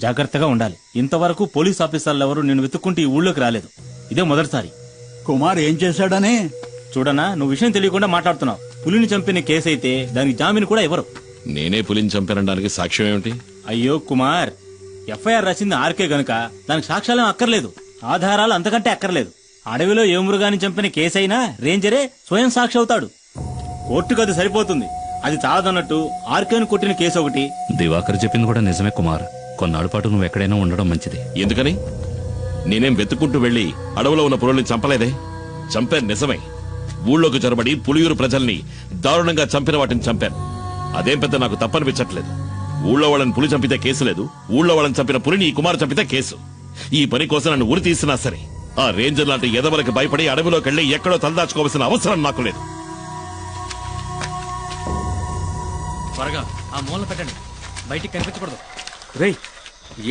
జాగ్రత్తగా ఉండాలి. ఇంతవరకు పోలీస్ ఆఫీసర్లు ఎవరు నేను వెతుక్కుంటూ ఈ ఊళ్ళోకి రాలేదు. ఇదే మొదటిసారి. కుమార్ ఏం చేశాడని? చూడనా, నువ్వు విషయం తెలియకుండా మాట్లాడుతున్నావు. పులిని చంపిన కేసు అయితే దానికి జామీన్ కూడా ఎవరు? నేనే పులిని చంపానడానికి సాక్ష్యం ఏమిటి? అయ్యో కుమార్, ఎఫ్ఐఆర్ రాసింది ఆర్కే గనుక దానికి సాక్ష్యాలేం అక్కర్లేదు, ఆధారాలు అంతకంటే అక్కర్లేదు. అడవిలో ఏ మృగాన్ని చంపిన కేసైనా రేంజరే స్వయం సాక్షి అవుతాడు. కోర్టుకు అది సరిపోతుంది. అది చాలదన్నట్టు ఆర్కేను కొట్టిన కేసు ఒకటి. దివాకర్ చెప్పింది కూడా నిజమే కుమార్. కొన్నాళ్ళ పాటు నువ్వు ఎక్కడైనా ఉండడం మంచిది. ఎందుకని? నేనేం వెతుక్కుంటూ వెళ్లి అడవిలో ఉన్న పులుల్ని చంపలేదే. చంపాను నిజమే. ఊళ్ళోకి చొరబడి పులియూరు ప్రజల్ని దారుణంగా చంపిన వాటిని చంపాను. అదేం పెద్ద నాకు తప్పనిపించట్లేదు. ఊళ్ళో వాళ్ళని పులి చంపితే కేసు లేదు, ఊళ్ళో వాళ్ళని చంపిన పులిని ఈ కుమార్ చంపితే కేసు. ఈ పని కోసం నన్ను ఉరి తీసినా సరే ఆ రేంజర్ లాంటి ఎదవలకు భయపడి అడవిలోకి వెళ్లి ఎక్కడో తలదాచుకోవాల్సిన అవసరం నాకు లేదు. త్వరగా ఆ మూల పెట్టండి, బయటికి కనిపించకూడదు. రేయ్,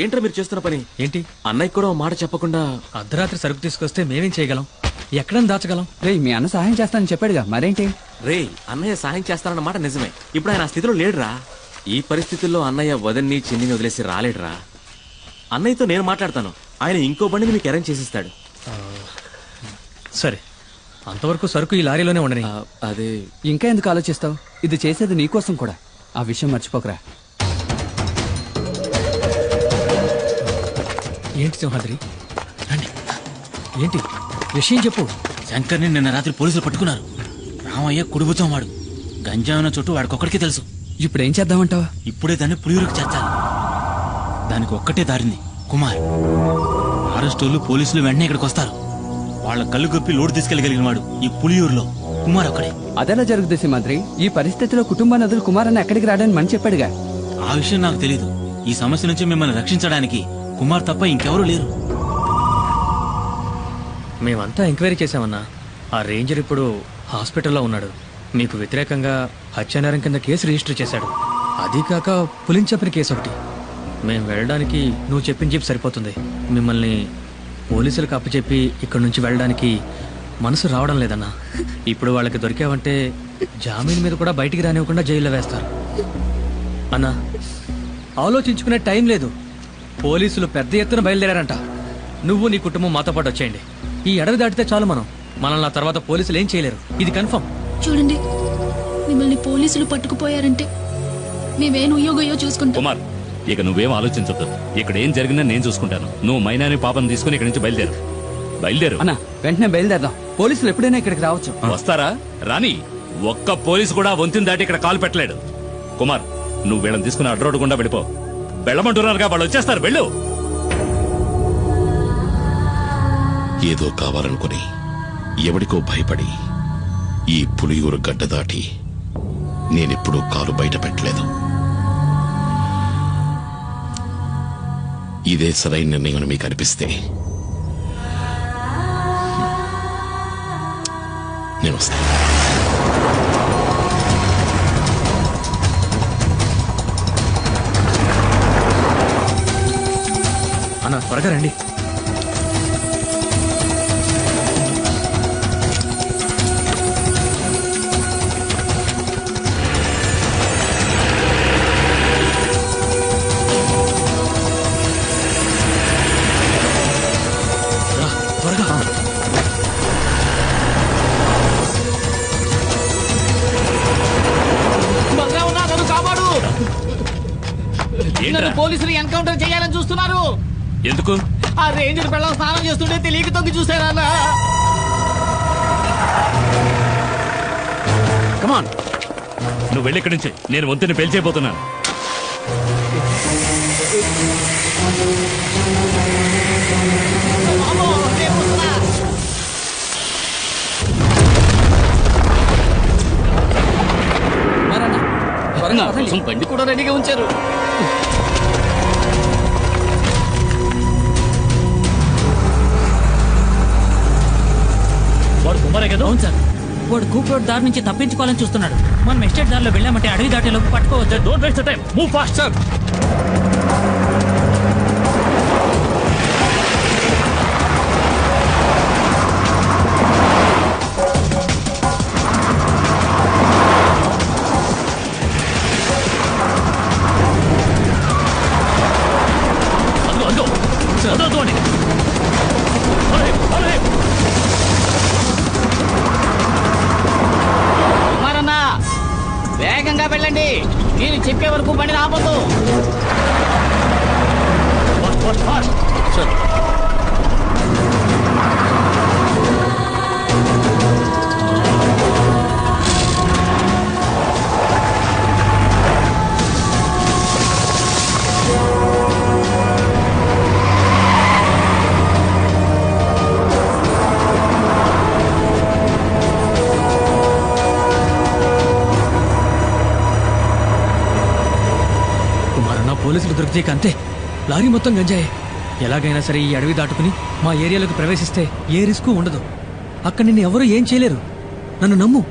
ఏంట్రా మీరు చేస్తున్న పని? ఏంటి? అన్నయ్య కూడా ఓ మాట చెప్పకుండా అర్ధరాత్రి సరుకు తీసుకొస్తే మేమేం చేయగలం? ఎక్కడని దాచగలం? రే మీ అన్న సహాయం చేస్తానని చెప్పాడుగా, మరేంటి? రేయ్, అన్నయ్య సహాయం చేస్తానన్న మాట నిజమే. ఇప్పుడు ఆయన ఆ స్థితిలో లేడురా. ఈ పరిస్థితుల్లో అన్నయ్య వదన్ని చిన్నిని వదిలేసి రాలేడురా. అన్నయ్యతో నేను మాట్లాడతాను. ఆయన ఇంకో బండిని మీకు అరేంజ్ చేసిస్తాడు. సరే, అంతవరకు సరుకు ఈ లారీలోనే ఉండని. అదే ఇంకా ఎందుకు ఆలోచిస్తావు? ఇది చేసేది నీకోసం కూడా. ఆ విషయం మర్చిపోకరా. ఏంటి సింహాద్రి? రండి. ఏంటి విషయం చెప్పు. శంకర్ని నిన్న రాత్రి పోలీసులు పట్టుకున్నారు. రామయ్య కుడిబుచ్చం వాడు. గంజాయిన చుట్టూ వాడికొక్కడికి తెలుసు. ఇప్పుడు ఏం చేద్దామంటావా? ఇప్పుడే దాన్ని పులియూరుకి చేర్చాలి. దానికి ఒక్కటే దారింది, కుమార్. అరెస్టోళ్ళు పోలీసులు వెంటనే ఇక్కడికి వస్తారు. వాళ్ళ కళ్ళు గొప్పి లోడు తీసుకెళ్లగలిగిన వాడు ఈ పులియూరులో కుమార్ ఒక్కడే. అదెలా జరుగుతుంది సింహాద్రి? ఈ పరిస్థితిలో కుటుంబాన్ని వదిలి కుమార్ అన్న ఎక్కడికి రాడని మని చెప్పాడుగా. ఆ విషయం నాకు తెలీదు. ఈ సమస్య నుంచి మిమ్మల్ని రక్షించడానికి కుమార్ తప్ప ఇంకెవరూ లేరు. మేమంతా ఎంక్వైరీ చేశామన్నా. ఆ రేంజర్ ఇప్పుడు హాస్పిటల్లో ఉన్నాడు. మీకు వ్యతిరేకంగా హత్యానేరం కింద కేసు రిజిస్టర్ చేశాడు. అది కాక పులిని చంపిన కేసు ఒకటి. మేము వెళ్ళడానికి నువ్వు చెప్పిన జీప్ సరిపోతుంది. మిమ్మల్ని పోలీసులకు అప్పచెప్పి ఇక్కడి నుంచి వెళ్ళడానికి మనసు రావడం లేదన్నా. ఇప్పుడు వాళ్ళకి దొరికావంటే జామీన్ మీద కూడా బయటికి రానివ్వకుండా జైల్లో వేస్తారు. అన్నా, ఆలోచించుకునే టైం లేదు. పోలీసులు పెద్ద ఎత్తున బయలుదేరారంట. నువ్వు నీ కుటుంబం మాతో పాటు వచ్చేయండి. ఈ అడవి దాటితే చాలు మనల్ని ఆ తర్వాత పోలీసులు ఏం చేయలేరు. ఇది కన్ఫర్మ్. చూడండి, మిమ్మల్ని పోలీసులు పట్టుకుపోయారంటే మేమేం ఉయ్యోగయ్యో చూసుకుంటాం. కుమార్, ఇక నువ్వేం ఆలోచించొద్దు. ఇక్కడ ఏం జరిగిందని నేను చూసుకుంటాను. నువ్వు మైనాని పాపం తీసుకుని ఇక్కడి నుంచి బయలుదేరు. అన్న వెంటనే బయలుదేరదాం. పోలీసులు ఎప్పుడైనా ఇక్కడికి రావచ్చు. వస్తారా? రాని. ఒక్క పోలీసు కూడా వంతిని దాటి ఇక్కడ కాలు పెట్టలేడు. కుమార్, నువ్వు వీళ్ళని తీసుకుని అడ్రోడ్ గుండా వెళ్ళిపో. వెళ్ళమంటున్నారుగా, వాళ్ళు వచ్చేస్తారు. వెళ్ళు. ఏదో కావాలనుకుని ఎవడికో భయపడి ఈ పులియూరు గడ్డ దాటి నేనెప్పుడూ కాలు బయట పెట్టలేదు. ఇదే సరైన నిర్ణయం మీకు అనిపిస్తే నేను వస్తాను. అన్న, త్వరగా రండి. పోలీసులు ఎన్కౌంటర్ చేయాలని చూస్తున్నారు. ఎందుకు? ఆ రేంజర్ పిల్లలు స్నానం చేస్తుంటే తెలియక తొంగి చూసారన్నా. కమాన్, నువ్వు వెళ్ళి ఇక్కడి నుంచి. నేను వంతుని పేల్చేయబోతున్నాను. బండి కూడా రెడీగా ఉంచారు. వాడు కుమారే కదా? అవును సార్. వాడు కూప్రోడ్ దారి నుంచి తప్పించుకోవాలని చూస్తున్నాడు. మనం ఎస్టేట్ దారిలో వెళ్ళామంటే అడవి దాటేలోపు పట్టుకోవచ్చు. Don't waste time, move fast sir. చెప్పే వరకు బండి ఆపొద్దు. కుమారన్న పోలీసులు దొరికితే అంతే, లారీ మొత్తం గంజాయే. ఎలాగైనా సరే ఈ అడవి దాటుకుని మా ఏరియాలోకి ప్రవేశిస్తే ఏ రిస్కు ఉండదు. అక్కడ నిన్ను ఎవరూ ఏం చేయలేరు, నన్ను నమ్ము.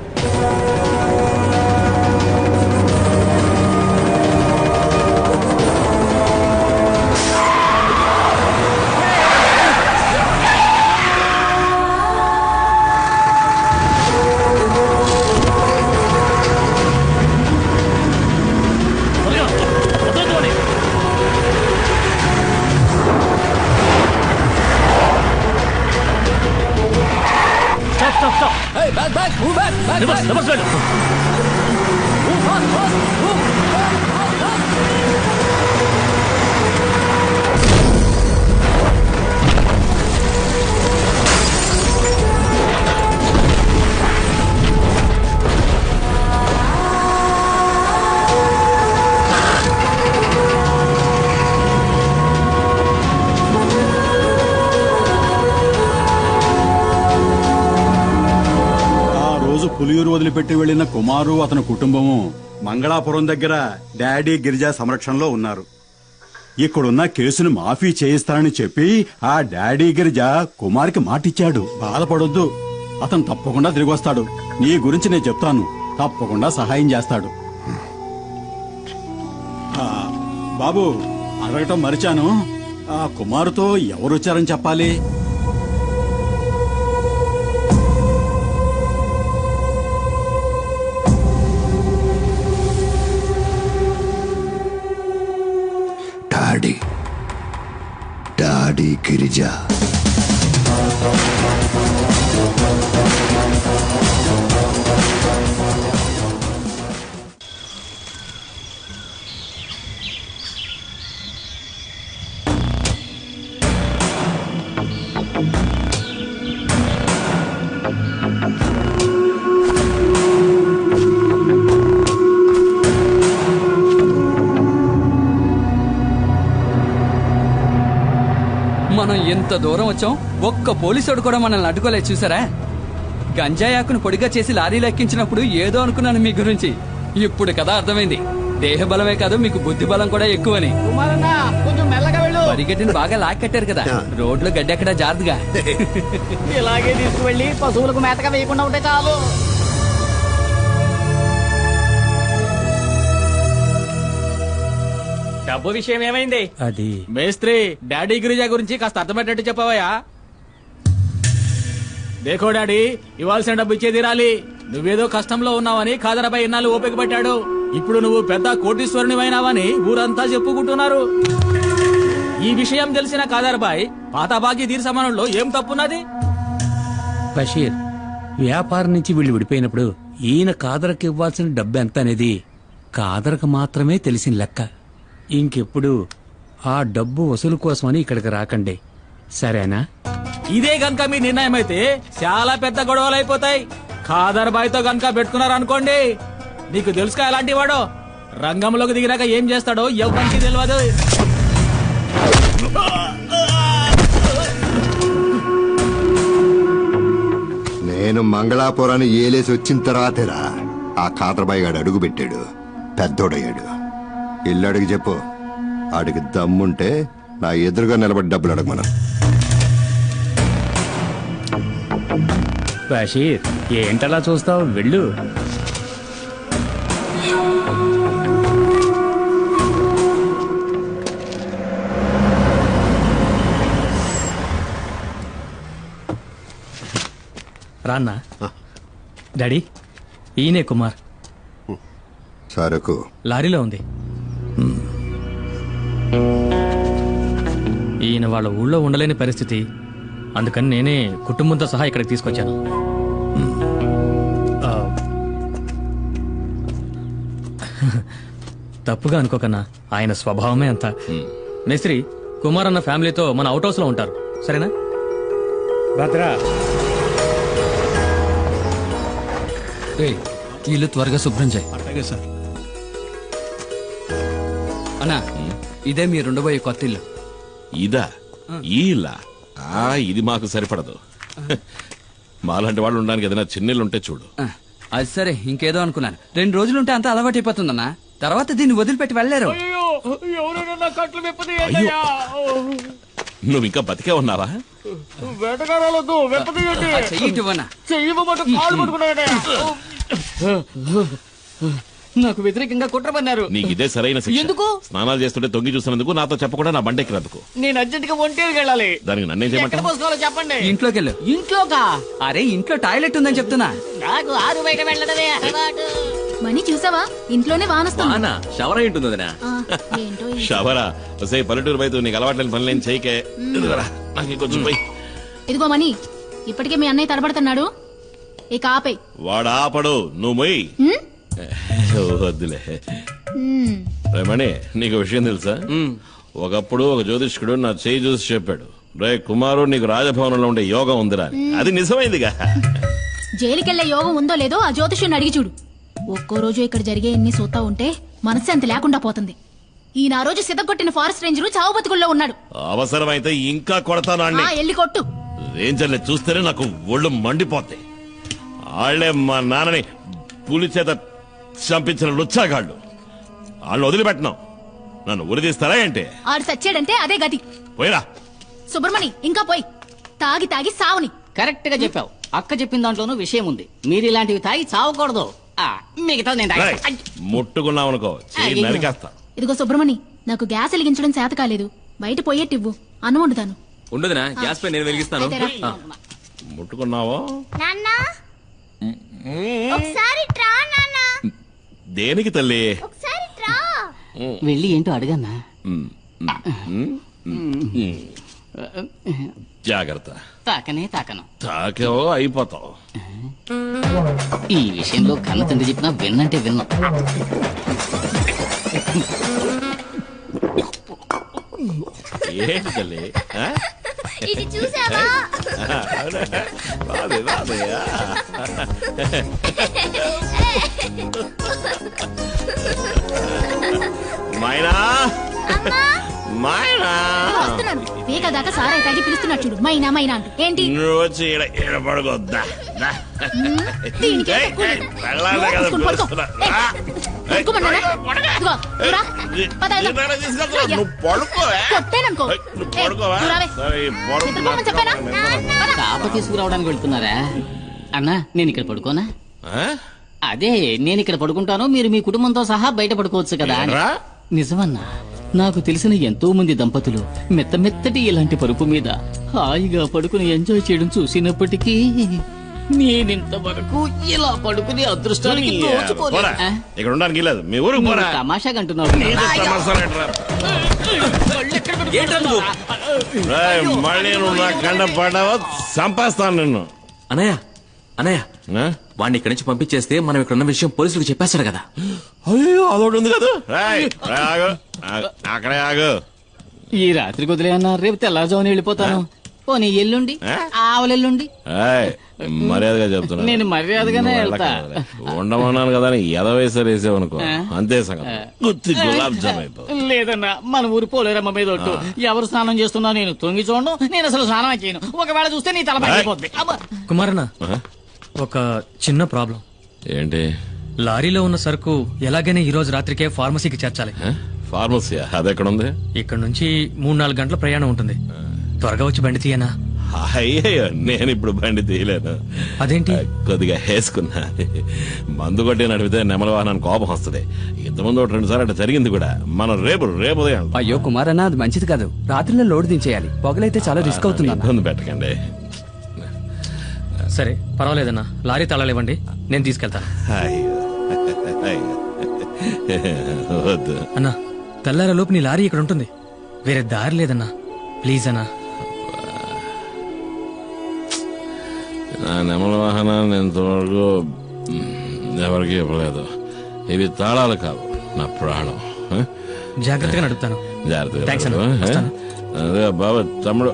పులియూరు వదిలిపెట్టి వెళ్లిన కుమారు అతని కుటుంబము మంగళాపురం దగ్గర డాడీ గిరిజా సంరక్షణలో ఉన్నారు. ఇక్కడున్న కేసును మాఫీ చేయిస్తానని చెప్పి ఆ డాడీ గిరిజా కుమార్కి మాటిచ్చాడు. బాధపడొద్దు, అతను తప్పకుండా తిరిగి వస్తాడు. నీ గురించి నేను చెప్తాను, తప్పకుండా సహాయం చేస్తాడు. బాబు, అడగటం మరిచాను, ఆ కుమారుతో ఎవరొచ్చారని చెప్పాలి? డాడీ గిరిజా. మనం ఎంత దూరం వచ్చాం, ఒక్క పోలీసుడు కూడా మనల్ని అడ్డుకోలేదు. చూసారా, గంజాయాకును పొడిగా చేసి లారీలో ఎక్కించినప్పుడు ఏదో అనుకున్నాను మీ గురించి. ఇప్పుడు కదా అర్థమైంది, దేహ బలమే కాదు మీకు బుద్ధి బలం కూడా ఎక్కువని. కొంచెం మెల్లగా వెళ్ళు. పరిగెట్టిని బాగా లాక్కట్టారు కదా, రోడ్లో గడ్డెక్కడ జారుదుగా. ఇలాగే తీసుకువెళ్ళి పశువులకు మేతగా వేయకుండా ఉంటే చాలు. డబ్బు విషయం ఏమైంది? అది మేస్త్రి, డాడీ గిరిజా గురించి కాస్త అర్థమయ్యేటట్టు చెప్పవయ్యా. దేఖో డాడీ, ఇవ్వాల్సిన డబ్బు ఇచ్చే తీరాలి. నువ్వేదో కష్టంలో ఉన్నావని ఖాదరాబాయ్ ఇన్నాళ్ళు ఓపిక పట్టాడు. ఇప్పుడు నువ్వు పెద్ద కోటీశ్వరునివైనావని ఊరంతా చెప్పుకుంటున్నారు. ఈ విషయం తెలిసిన ఖాదరాబాయ్ పాత బాకీ తీర్చమనంలో ఏం తప్పున్నది? బషీర్, వ్యాపారం నుంచి వీళ్ళు విడిపోయినప్పుడు ఈయన కాదరకు ఇవ్వాల్సిన డబ్బు ఎంత అనేది కాదరకు మాత్రమే తెలిసిన లెక్క. ఇంకెప్పుడు ఆ డబ్బు వసూలు కోసమని ఇక్కడికి రాకండి, సరేనా? ఇదే గనక మీ నిర్ణయం అయితే చాలా పెద్ద గొడవలు అయిపోతాయి. ఖాదర్ బాయ్ తో గనక పెట్టుకున్నారనుకోండి, నీకు తెలుసుగా ఎలాంటి వాడో. రంగంలోకి దిగినాక ఏం చేస్తాడో ఎవరికి తెలియదు. నేను మంగళాపురాన్ని ఏలేసి వచ్చిన తర్వాతేరా ఆ ఖాదర్బాయి గాడు అడుగు పెట్టాడు, పెద్దోడయ్యాడు. ఇల్లు అడిగి చెప్పు, ఆడికి దమ్ముంటే నా ఎదురుగా నిలబడి డబ్బులు అడగమను. బషీర్, ఏంటలా చూస్తావు, వెళ్ళు. రాన్నా. డాడీ, ఈయనే కుమార్. సరుకు లారీలో ఉంది. ఈయన వాళ్ళ ఊళ్ళో ఉండలేని పరిస్థితి, అందుకని నేనే కుటుంబంతో సహా ఇక్కడికి తీసుకొచ్చాను. తప్పుగా అనుకోకన్నా, ఆయన స్వభావమే అంత. మేస్త్రి, కుమార్ అన్న ఫ్యామిలీతో మన అవుట్ హౌస్ లో ఉంటారు, సరేనా? భద్రా, ఇల్లు త్వరగా శుభ్రం చేయి. అలాగే సార్. అన్నా, ఇదే మీరు ఉండబోయే కొత్త ఇల్లు. ఇదా? ఈ ఇల్లా? ఇది మాకు సరిపడదు. మాలాంటి వాళ్ళు ఉండడానికి ఏదైనా చిన్నీళ్ళు ఉంటే చూడు. అది సరే, ఇంకేదో అనుకున్నాను. 2 రోజులుంటే అంతా అలవాటు అయిపోతుందన్నా. తర్వాత దీన్ని వదిలిపెట్టి వెళ్ళలేరు. నువ్వు ఇంకా బతికే ఉన్నావా? నాకు వ్యతిరేకంగా కుట్ర పన్నారు. నీకు ఇదే సరైన శిక్ష. ఎందుకు? స్నానాలు చేస్తుంటే తొంగి చూసినందుకు, నాతో చెప్పకుండా నా బండెక్కినందుకు. నేను అర్జెంట్ గా ఒంటేకి వెళ్ళాలి. దానికి నన్నేం ఎక్కడ చేయమంటావు? పోసుకోవాలో చెప్పండి. ఇంట్లోకి వెళ్ళు. ఇంట్లోకా? అరే, ఇంట్లో టాయిలెట్ ఉందని చెప్తున్నా. నాకు ఆరు బయట వెళ్ళడమే అలవాటు. మనీ చూసావా, ఇంట్లోనే వానొస్తుంది. వానా షవర్ అయి ఉంటుంది వదినా. ఏంటో ఈ షవరా వసే పల్లెటూరు బయట నీకు అలవాట్లేని పనులేం చేయకే. ఇదిగోరా, నాకు ఇంకొంచెం పోయి. ఇదిగో మనీ, ఇప్పటికే మీ అన్నయ్య తడబడుతున్నాడు, ఇక ఆపే. వాడు ఆపడు, నువ్వు మొయ్యి. వద్దులే. మణి, నీకు విషయం తెలుసా? ఒకప్పుడు ఒక జ్యోతిష్కుడు నా చేయి చూసి చెప్పాడు, రే కుమారు, నీకు రాజభవనంలో ఉండే యోగం ఉందిరా. అది నిజమైందిగా. జైలుకెళ్లే యోగం ఉందో లేదో ఆ జ్యోతిష్యుని అడిగి చూడు. ఒక్కో రోజు ఇక్కడ జరిగే ఇన్ని చూస్తా ఉంటే మనశ్శాంతి లేకుండా పోతుంది. ఈయన ఆ రోజు సిద్ధగొట్టిన ఫారెస్ట్ రేంజరు చావు బతుకుల్లో ఉన్నాడు. అవసరమైతే ఇంకా కొడతాను అన్ని. ఎల్లి కొట్టు. రేంజర్లే చూస్తేనే నాకు ఒళ్ళు మండిపోతాయి. వాళ్లే మా నాన్నని పులి చేత చంపించిన లుచ్చాగాళ్ళు. వాళ్ళు వదిలిపెట్టినాం, నన్ను ఉరిదీస్తారా ఏంటి? ఆడు సచ్చాడంటే అదే గతి. పోయిరా సుబ్రమణి, ఇంకా పోయి. తాగి తాగి సావుని. కరెక్ట్ గా చెప్పావు. అక్క చెప్పిన దాంట్లోనూ విషయం ఉంది. మీరు ఇలాంటివి తాగి చావకూడదు. మిగతా నేను రేయ్, ముట్టుకున్నావనుకో చెయ్యి నరికేస్తా. ఇదిగో సుబ్రమణి, నాకు గ్యాస్ వెలిగించడం చేత కాలేదు. బయట పోయేట్టివ్వు, అన్నం వండుతాను. ఉండదునా, గ్యాస్ పై నేను వెలిగిస్తాను. అయితే రా. ముట్టుకున్నావో? ఒకసారి ట్రా నాన్న, దేనికి తల్లి? ఒకసారి ట్రా. వెళ్ళి ఏంటో అడగన్నా. జాగ్రత్త. తాకనే తాకను. తాకేవో అయిపోతావు. ఈ విషయంలో కన్న తండ్రి చెప్పినా విన్నంటే విన్నా. ఏంటి తల్లి? ఇది చూసావా? రాదే, రాదే. మైనా, మైనా, వస్తున్నాను. వేగ దాకా సారాయి తాగి పిలుస్తున్నాడు చూడు, మైనా మైనా అంటూ. ఏంటి? నువ్వు వచ్చి ఈడ పడుకోద్దా? దీనికి ఏం తక్కువ లేదు. తీసుకుని పడుకో. పడుకోమన్నానా? ఇదిగో, నువ్వు రా. పద, వెళ్దాం. నువ్వు పడుకో. కొట్టేననుకో. నువ్వు రావే. నిద్రపోమని చెప్పానా? పద. కాప తీసుకురావడానికి వెళ్తున్నారా? అన్నా, నేను ఇక్కడ పడుకోనా? అదే, నేను ఇక్కడ పడుకుంటాను, మీరు మీ కుటుంబంతో సహా బయట పడుకోవచ్చు కదా అని. నిజమన్నా, నాకు తెలిసిన ఎంతో మంది దంపతులు మెత్త మెత్తటి ఇలాంటి పరుపు మీద హాయిగా పడుకుని ఎంజాయ్ చేయడం చూసినప్పటికీ నేనింతవరకు ఇలా పడుకునే అదృష్టానికి నోచుకోలేదు. ఇక్కడ ఉండడానికి లేదు. మీ ఊరు తమాషాగా అంటున్నావు. మళ్ళీ నువ్వు నా కండ పడ్డావో చంపేస్తాను నిన్ను. అనయ్య, అనయ్య, వాడిని ఇక్కడి నుంచి పంపించేస్తే మనం ఇక్కడ ఉన్న విషయం పోలీసులకు చెప్పేస్తాడు కదా. అయ్యో, అదొకటి ఉంది కదా. అక్కడే ఆగు. ఈ రాత్రి కుదిలే అన్నా, రేపు తెల్లారుజామున వెళ్ళిపోతాను. పోనీ ఎల్లుండి, ఆవులెల్లుండి. మర్యాదగా చెప్తున్నా, నేను మర్యాదగానే వెళ్తా. ఉండమన్నాను కదా అని ఎదవేసారు వేసావనుకో, అంతే సంగతి. గుత్తి గులాబ్ జామ్ అయిపో. లేదన్నా, మన ఊరు పోలేరమ్మ మీద ఒట్టు. ఎవరు స్నానం చేస్తున్నా నేను తొంగి చూడను. నేను అసలు స్నానం చేయను. ఒకవేళ చూస్తే నీ తల పగిలిపోద్ది. కుమారన్న, ఒక చిన్న ప్రాబ్లం. ఏంటి? లారీలో ఉన్న సరుకు ఎలాగైనా ఈ రోజు రాత్రికే ఫార్మసీకి చేర్చాలి. ఫార్మసీ అదెక్కడ ఉంది? ఇక్కడ నుంచి 3-4 గంటల ప్రయాణం ఉంటుంది. త్వరగా వచ్చి బండి తీయనా? అయ్యో, నేను ఇప్పుడు బండి తీయలేను. అదేంటి? కొద్దిగా వేసుకున్నా. మందు కొట్టి నడిపితే నెమల వాహనానికి కోపం వస్తుంది. ఇంతకుముందు 2 సార్లు అట్లా జరిగింది కూడా. మనం రేపు ఉదయం. అయ్యో కుమారన్న, అది మంచిది కాదు. రాత్రిలో లోడ్ దించేయాలి. పొగలైతే చాలా రిస్క్ అవుతుంది. ఇబ్బంది పెట్టకండి. సరే, పర్వాలేదన్నా. లారీ తాళాలు ఇవ్వండి, నేను తీసుకెళ్తాను. వద్దు అన్నా, తెల్లారలోపు నీ లారీ ఇక్కడ ఉంటుంది. వేరే దారి లేదన్నా, ప్లీజ్ అన్నా. నా నెమల వాహనాన్ని ఇంతవరకు ఎవరికి ఇవ్వలేదు. ఇవి తాళాలు కావు, నా ప్రాణం. జాగ్రత్తగా నడుపుతాను. జాగ్రత్తగా థాంక్స్ అన్న. నడుపు, వస్తాను. అదే బాబా తమ్ముడు.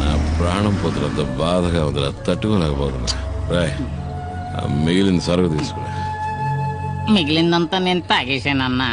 నా ప్రాణం పోతున్నంత బాధగా వదిలే తట్టుకోలేకపోతున్నా. రాయ్ మిగిలిన సరుకు తీసుకురా. మిగిలిందంతా నేను తాగేశానన్నా.